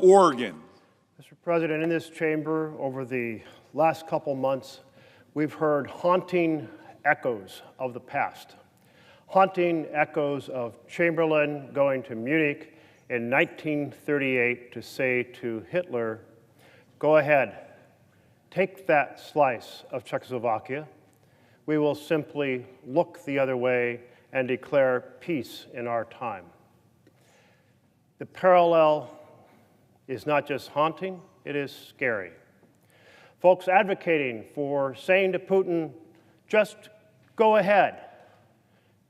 Oregon. Mr. President, in this chamber over the last couple months, we've heard haunting echoes of the past. Haunting echoes of Chamberlain going to Munich in 1938 to say to Hitler, go ahead, take that slice of Czechoslovakia. We will simply look the other way and declare peace in our time. The parallel is not just haunting, it is scary. Folks advocating for saying to Putin, just go ahead,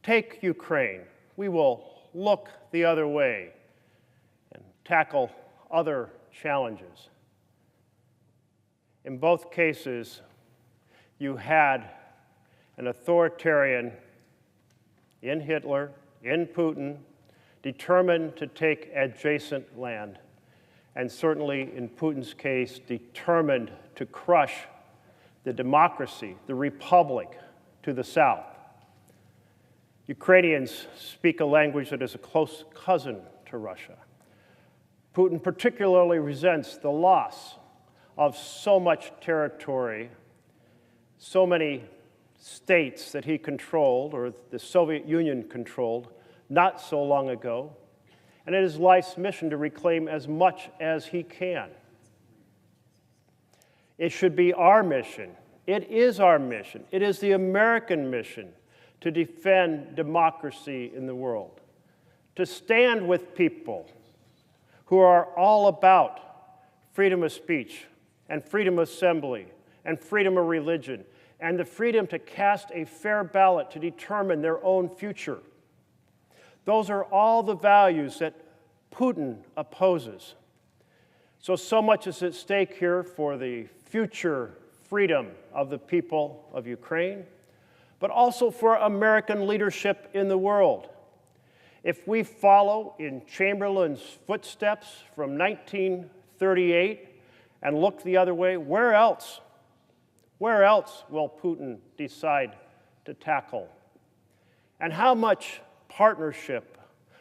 take Ukraine. We will look the other way and tackle other challenges. In both cases, you had an authoritarian in Hitler, in Putin, determined to take adjacent land, and certainly in Putin's case, determined to crush the democracy, the republic to the south. Ukrainians speak a language that is a close cousin to Russia. Putin particularly resents the loss of so much territory, so many states that he controlled, or the Soviet Union controlled, not so long ago, and it is life's mission to reclaim as much as he can. It should be our mission. It is our mission. It is the American mission to defend democracy in the world, to stand with people who are all about freedom of speech and freedom of assembly and freedom of religion and the freedom to cast a fair ballot to determine their own future. Those are all the values that Putin opposes. So much is at stake here for the future freedom of the people of Ukraine, but also for American leadership in the world. If we follow in Chamberlain's footsteps from 1938 and look the other way, where else will Putin decide to tackle? And how much partnership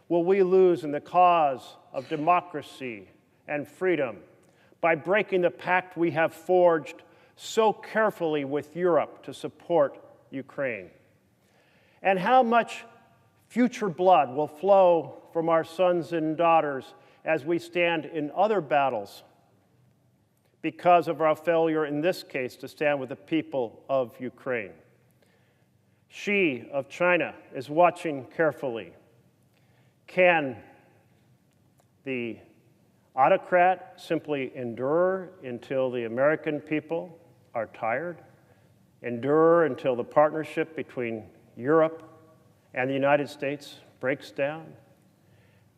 will we lose in the cause of democracy and freedom by breaking the pact we have forged so carefully with Europe to support Ukraine? And how much future blood will flow from our sons and daughters as we stand in other battles because of our failure in this case to stand with the people of Ukraine? Xi of China is watching carefully. Can the autocrat simply endure until the American people are tired? Endure until the partnership between Europe and the United States breaks down?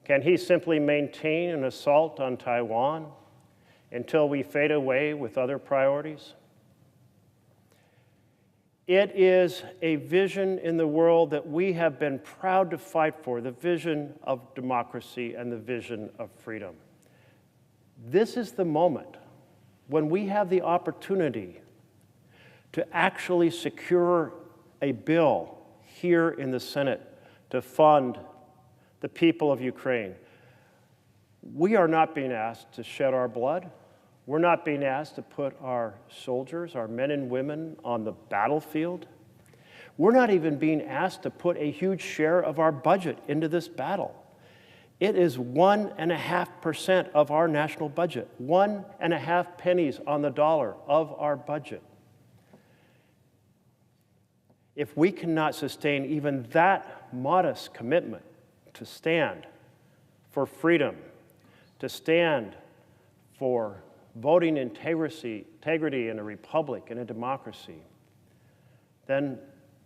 Can he simply maintain an assault on Taiwan until we fade away with other priorities? It is a vision in the world that we have been proud to fight for, the vision of democracy and the vision of freedom. This is the moment when we have the opportunity to actually secure a bill here in the Senate to fund the people of Ukraine. We are not being asked to shed our blood. We're not being asked to put our soldiers, our men and women, on the battlefield. We're not even being asked to put a huge share of our budget into this battle. It is 1.5% of our national budget, 1.5 pennies on the dollar of our budget. If we cannot sustain even that modest commitment to stand for freedom, to stand for voting integrity in a republic, in a democracy, then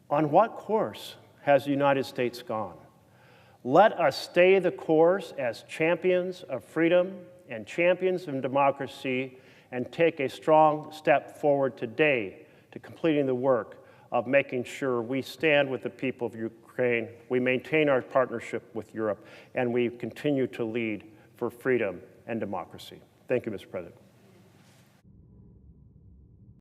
on what course has the United States gone? Let us stay the course as champions of freedom and champions of democracy and take a strong step forward today to completing the work of making sure we stand with the people of Ukraine, we maintain our partnership with Europe, and we continue to lead for freedom and democracy. Thank you, Mr. President.